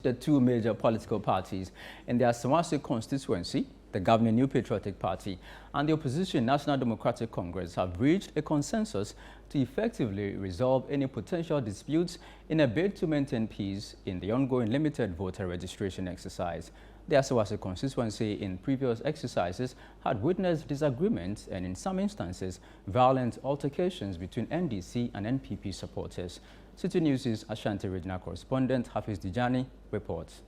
The two major political parties in the Asawase constituency, the governing New Patriotic Party and the opposition National Democratic Congress, have reached a consensus to effectively resolve any potential disputes in a bid to maintain peace in the ongoing limited voter registration exercise. The Asawase constituency in previous exercises had witnessed disagreements and in some instances violent altercations between NDC and NPP supporters. Citi News' Ashanti regional correspondent Hafiz Dijani reports.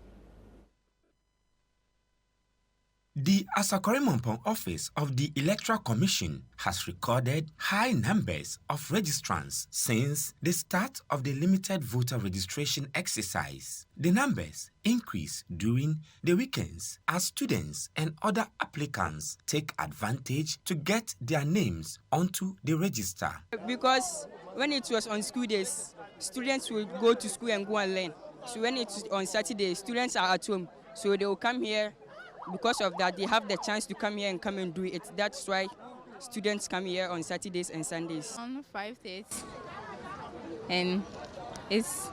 The Asakore office of the Electoral Commission has recorded high numbers of registrants since the start of the limited voter registration exercise. The numbers increase during the weekends as students and other applicants take advantage to get their names onto the register. Because when it was on school days, students will go to school and go and learn. So when it's on Saturday, students are at home, so they will come here. Because of that, they have the chance to come here and come and do it. That's why students come here on Saturdays and Sundays. On 5:30, and it's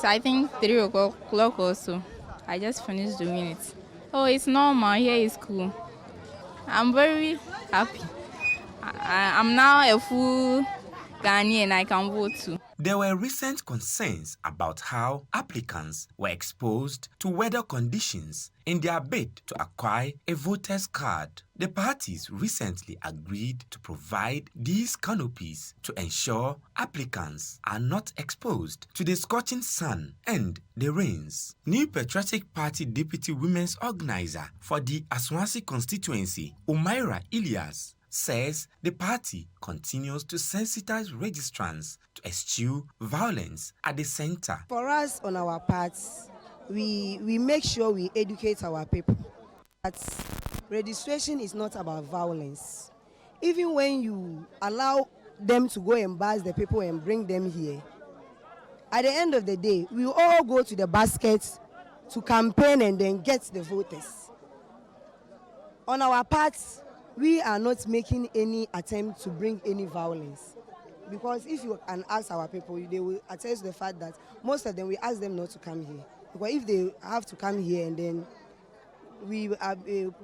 I think 3 o'clock also. I just finished doing it. Oh, it's normal. Here is cool. I'm very happy. I'm now a full Ghanaian. I can vote too. There were recent concerns about how applicants were exposed to weather conditions in their bid to acquire a voter's card. The parties recently agreed to provide these canopies to ensure applicants are not exposed to the scorching sun and the rains. New Patriotic Party Deputy Women's Organizer for the Asawase constituency, Umaira Ilyas, says the party continues to sensitize registrants to eschew violence at the center. For us, on our parts, we make sure we educate our people. That registration is not about violence. Even when you allow them to go and buzz the people and bring them here, at the end of the day, we all go to the basket to campaign and then get the voters. On our parts, we are not making any attempt to bring any violence. Because if you can ask our people, they will attest to the fact that most of them, we ask them not to come here. Because if they have to come here and then we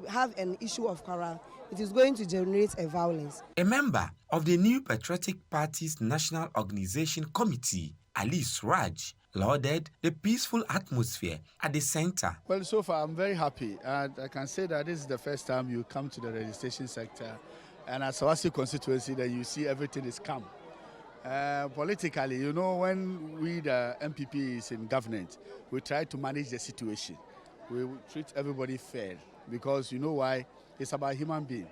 have an issue of quarrel, it is going to generate a violence. A member of the New Patriotic Party's National Organization Committee, Ali Suraj, lauded the peaceful atmosphere at the center. Well, so far I'm very happy, and I can say that this is the first time you come to the registration sector and as Asawase constituency that you see everything is calm. Politically, you know, when we the MPP is in government, we try to manage the situation. We treat everybody fair because you know why? It's about human being.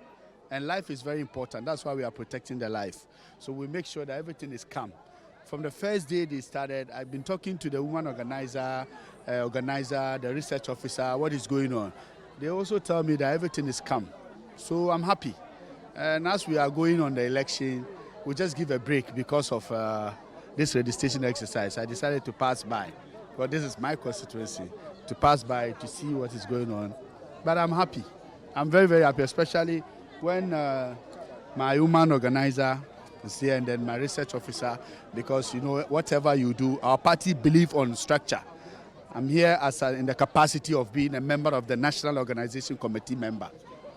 And life is very important. That's why we are protecting the life. So we make sure that everything is calm. From the first day they started, I've been talking to the woman organizer, the research officer, what is going on. They also tell me that everything is calm. So I'm happy. And as we are going on the election, we'll just give a break because of this registration exercise. I decided to pass by, because this is my constituency, to pass by to see what is going on. But I'm happy. I'm very, very happy, especially when my woman organizer is here and then my research officer, because, you know, whatever you do, our party believes on structure. I'm here in the capacity of being a member of the National Organization Committee member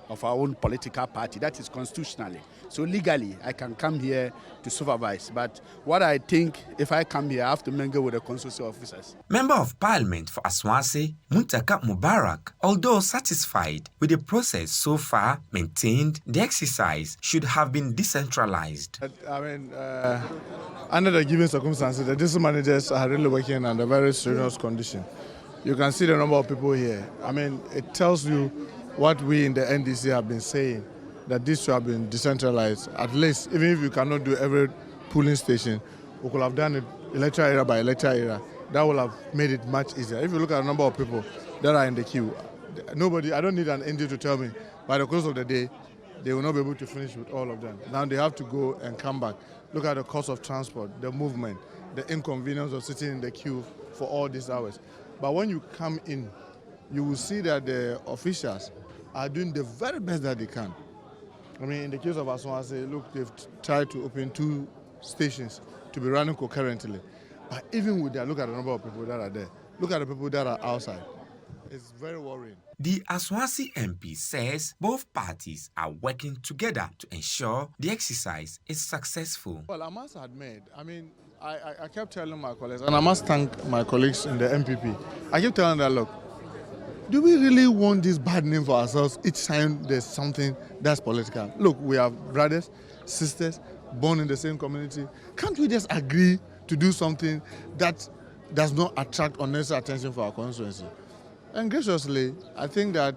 of our own political party. That is constitutionally. So legally, I can come here to supervise. But what I think, if I come here, I have to mingle with the constituency officers. Member of Parliament for Asawase, Muntaka Mubarak, although satisfied with the process so far, maintained the exercise should have been decentralized. I mean, under the given circumstances, the district managers are really working under very strenuous conditions. You can see the number of people here. I mean, it tells you what we in the NDC have been saying, that this should have been decentralized. At least, even if you cannot do every polling station, we could have done it electoral area by electoral area. That would have made it much easier. If you look at the number of people that are in the queue, I don't need an NGO to tell me, by the course of the day, they will not be able to finish with all of them. Now they have to go and come back. Look at the cost of transport, the movement, the inconvenience of sitting in the queue for all these hours. But when you come in, you will see that the officials are doing the very best that they can. I mean, in the case of Asawase, look, they've tried to open 2 stations to be running concurrently. But even with that, look at the number of people that are there. Look at the people that are outside. It's very worrying. The Asawase MP says both parties are working together to ensure the exercise is successful. Well, I must admit, I mean, I kept telling my colleagues, and I must thank my colleagues in the MPP. I keep telling them, look, do we really want this bad name for ourselves each time there's something that's political? Look, we are brothers, sisters, born in the same community. Can't we just agree to do something that does not attract unnecessary attention for our constituency? And graciously, I think that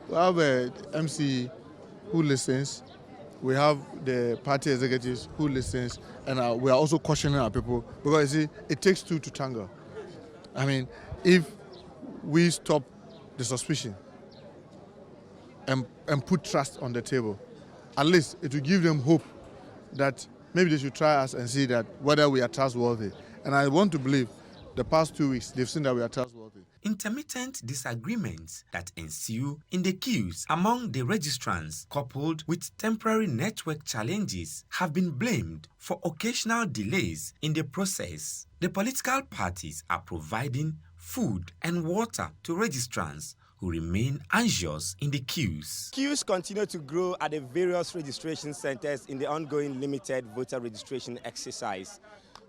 we have a MC who listens, we have the party executives who listens, and we are also cautioning our people, because you see, it takes two to tango. I mean, if we stop the suspicion and put trust on the table, at least it will give them hope that maybe they should try us and see that whether we are trustworthy. And I want to believe the past 2 weeks, they've seen that we are trustworthy. Intermittent disagreements that ensue in the queues among the registrants, coupled with temporary network challenges, have been blamed for occasional delays in the process. The political parties are providing food and water to registrants who remain anxious in the queues. Queues continue to grow at the various registration centers in the ongoing limited voter registration exercise.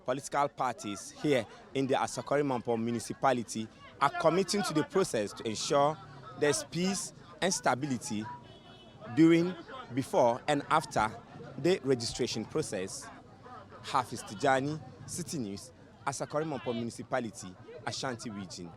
Political parties here in the Asawase municipality are committing to the process to ensure there's peace and stability during, before, and after the registration process. Hafiz Tijani, Citi News, Asawase municipality, Ashanti region.